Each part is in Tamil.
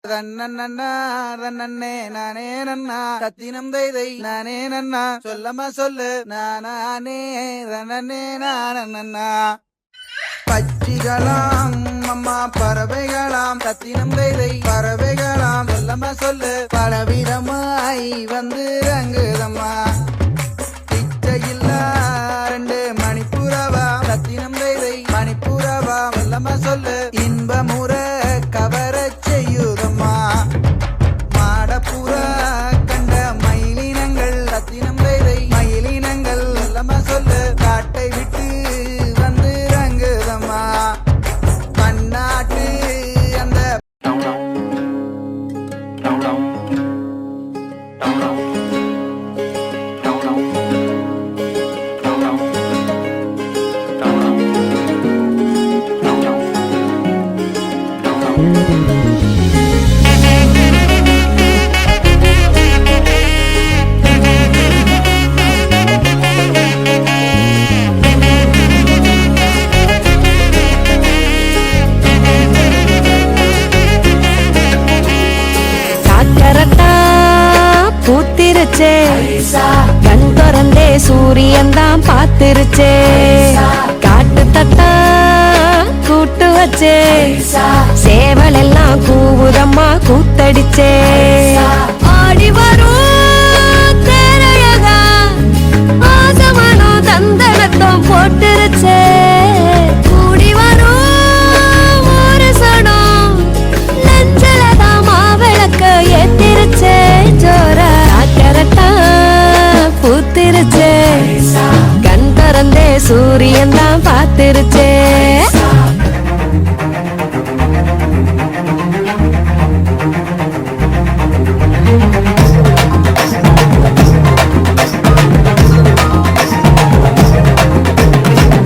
நன்னே நானே நன்னா தத்தினம் தை நானே நன்னா சொல்லமா சொல்லு நானே நன்னே நானண்ணா பச்சிகளாம் அம்மா பறவைகளாம் தத்தினம் தை பறவைகளாம் சொல்லமா சொல்லு பலவிதமாய் வந்து ரங்குதம்மா பிச்சையில்லா 2 மணிப்புறவா தத்தினம் தை மணிப்புறவா சொல்லமா சொல்லு இன்பமுற கவர செய்யுதம்மா மாடப்புறா கண்ட மயிலினங்கள் ரத்தினம் தை மயிலினங்கள் சொல்லமா சொல்லு காட்டை விட்டு வந்து ரங்குதம்மா பன்னாட்டு அந்த பூத்திருச்சே கண் திறந்தே சூரியன் தான் பாத்திருச்சே காட்டு தட்டா கூட்டு வச்சே சேவல் எல்லாம் கூவுதம்மா கூத்தடிச்சே ஆடி வரும் தேரழகா ஆசமனோ தந்தனத்தம் போட்டுருச்சே கூடி வரும் ஒரு சடம் நெஞ்சலதான் மாவிளக்க ஏத்திருச்சே ஜோரா கரட்டா பூத்திருச்சே கண் திறந்தே சூரியன் தான் பாத்திருச்சே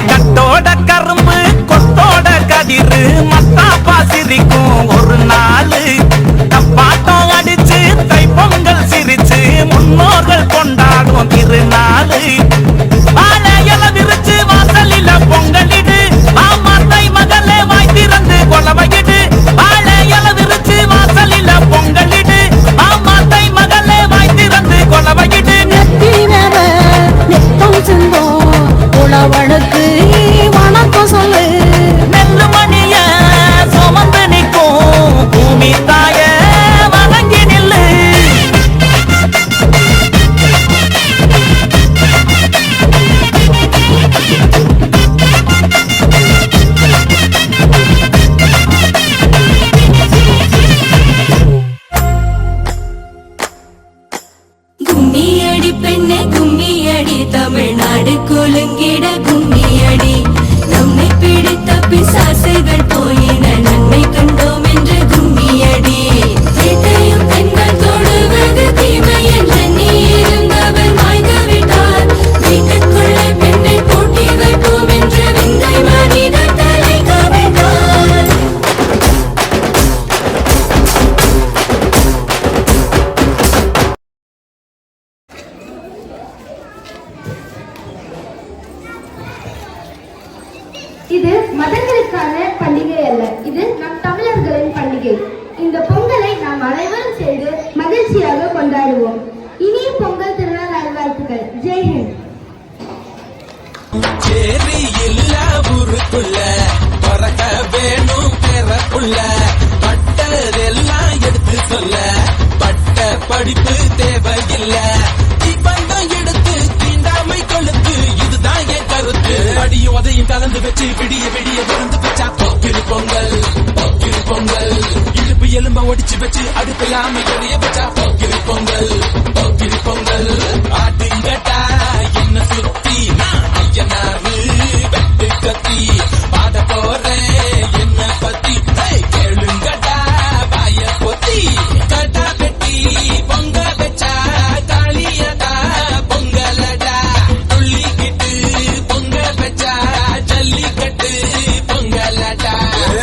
கட்டோட கரும்பு கொத்தோட கதிரு மத்தாப்பா சிரிக்கும் ஒரு நாள் தப்பாட்டம் அடிச்சு தை பொங்கல் சிரிச்சு முன்னோர்கள் கொண்டாடும் திருநாள் வாழையில விரிச்சு வாசலில பொங்கலிடு ஆமா தை மகளே வாய் திறந்து கொலவையிடு வாழையில விரிச்சு வாசலில பொங்கலிடு ஆமா தை மகளே வாய் திறந்து கொலவையிடு உழவனுக்கு வணக்கம் சொல்லு நெல்லு மணிய சுமந்து நிற்கும் பூமி தாய வணங்கி நில்லு கும்மியடி பெண்ணே கும்மியடி தமிழ்நாடு குலுங்கிட கும்மியடி நம்மை பிடித்த பிசாசுகள் போயின நன்மை கண்டோம் என்று கும்மியடி எதையும் பெண்கள் தொடுவது தீமை என்று நீ இருந்தவன் வாய்ந்து விட்டார் வீட்டுக்குள்ளே பெண்ணை பூட்டி வைப்போம் என்று விந்தை மனித தலை கவிழ்ந்தார் இது மதங்களுக்கான பண்டிகை அல்ல, இது நம் தமிழர்களின் பண்டிகை. இந்த பொங்கலை நாம் அனைவரும் சேர்ந்து மகிழ்ச்சியாக கொண்டாடுவோம். இனிய பொங்கல் திருநாள் நல்வாழ்த்துக்கள். ஜெய்ஹிந்த். சேரி இல்ல ஊருக்குள்ள பறக்க வேணும் பிறப்புள்ள பட்டதெல்லாம் எடுத்து சொல்ல பட்ட படிப்பு தேவையில்ல இப்பந்தம் எடுத்து தீண்டாமை கொளுத்து இதுதான் என் கருத்து அடியும் அதையும் கலந்து வச்சு விடிய விடிய விழுந்து வச்சா போக்கிரு பொங்கல் போக்கிரு பொங்கல் இழுப்பு எலும்ப ஒடிச்சு வச்சு அடுப்பில்லாம எரிய வச்சா போக்கிரு பொங்கல் போக்கிரு பொங்கல் ஆட்டுங்கட்டா என்ன சுத்தி நான் ஐயனாரு வெட்டு கத்தி பாட போறேன் என்ன பத்தி கேளுங்கட்டா பாய பொத்தி கட்டா பெட்டி பொங்க வச்சா தாலியதா பொங்கலடா துள்ளிக்கிட்டு பொங்க வச்சா ஜல்லிக்கட்டு பொங்கலடா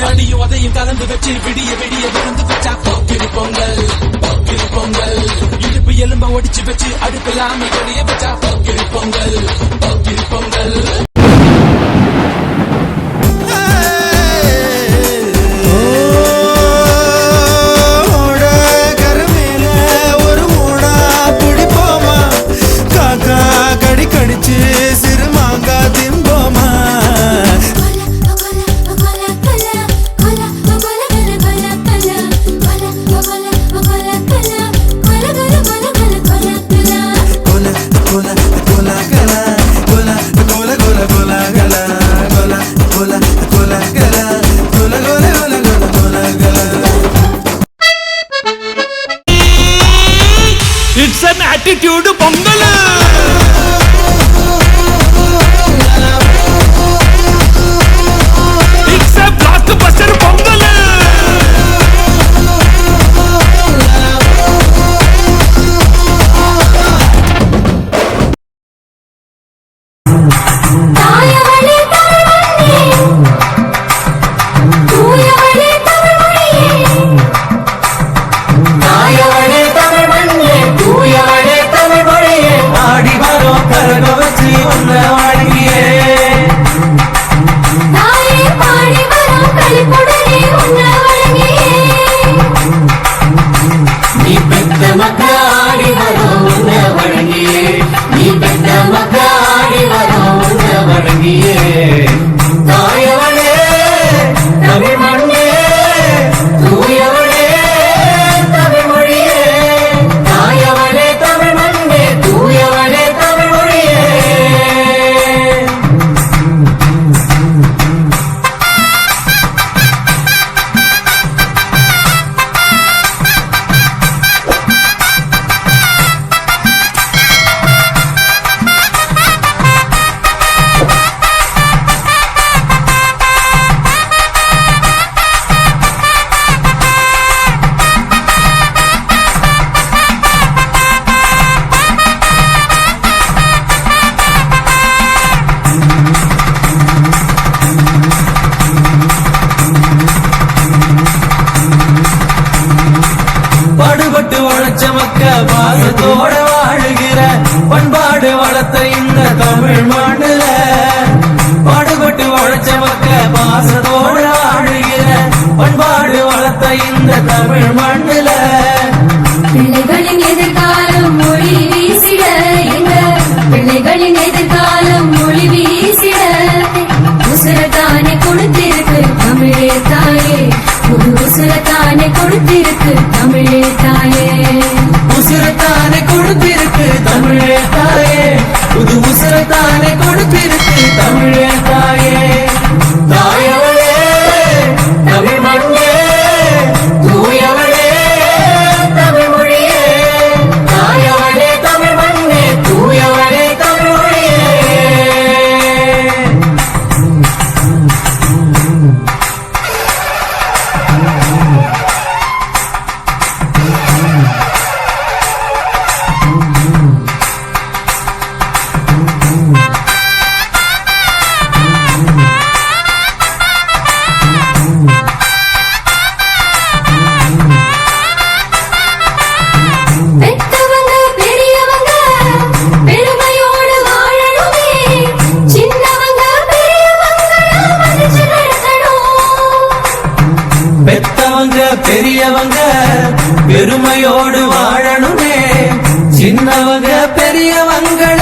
அடியும் அதையும் கலந்து வச்சு விடிய விடிய விழுந்து வச்சா போக்கிரு பொங்கல் போக்கிரு பொங்கல் இழுப்பு எலும்ப ஒடிச்சு வச்சு அடுப்பில்லாம எரிய வச்சா போக்கிரு பொங்கல் போக்கிரு Pongal attitude Pongal blockbuster Pongal தாயவளே தமிழ்மண்ணே தூயவளே தமிழ்மொழியே தாயவளே தமிழ் மண்ணே தூயவளே தமிழ் மொழியே ஆடி வரும் கரக வச்சு உன்ன வழங்கியே தாயே பாடி வரும் களிப்புடனே உன்னை வணங்கியே நீ பெத்த மக்க ஆடி வரும் உன்ன வழங்கியே நீ பெத்த மக்க ஆடி வரும் உன்ன வழங்கியே தாயவளே தமிழ் மண்ணே தூயவளே தமிழ் மொழியே தாயவளே தமிழ் மண்ணே தூயவளே தமிழ் மொழியே பாடுபட்டு உழைச்ச மக்க பாசத்தோட வாழுகிற பண்பாடு வளர்த்த இந்த தமிழ் மண்ணுல பாடுபட்டு உழைச்ச மக்க பாசத்தோட வாழுகிற பண்பாடு வளர்த்த இந்த தமிழ் மண்ணுல பிள்ளைகளின் எதிர்காலம் மொழி வீசிட எங்க பிள்ளைகளின் எதிர்காலம் மொழி வீசிட உசுரத்தானே கொடுத்திருக்கு தமிழே தாயே புது உசுரத்தானே கொடுத்திருக்கு தமிழே தாயே உசுரத்தானே கொடுத்திருக்கு தமிழே தாயே புது உசுரத்தானே கொடுத்திருக்கு தமிழே தாயே தாயவளே தமிழ் மண்ணே தூயவளே தமிழ் மொழியே தாயவளே தமிழ் மண்ணே தூயவளே தமிழ் மொழியே பெத்தவங்க பெரியவங்க பெருமையோடு வாழணுமே சின்னவங்க பெரியவங்கள மதிச்சு நடக்கணும் பெத்தவங்க பெரியவங்க பெருமையோடு வாழணுமே சின்னவங்க பெரியவங்கள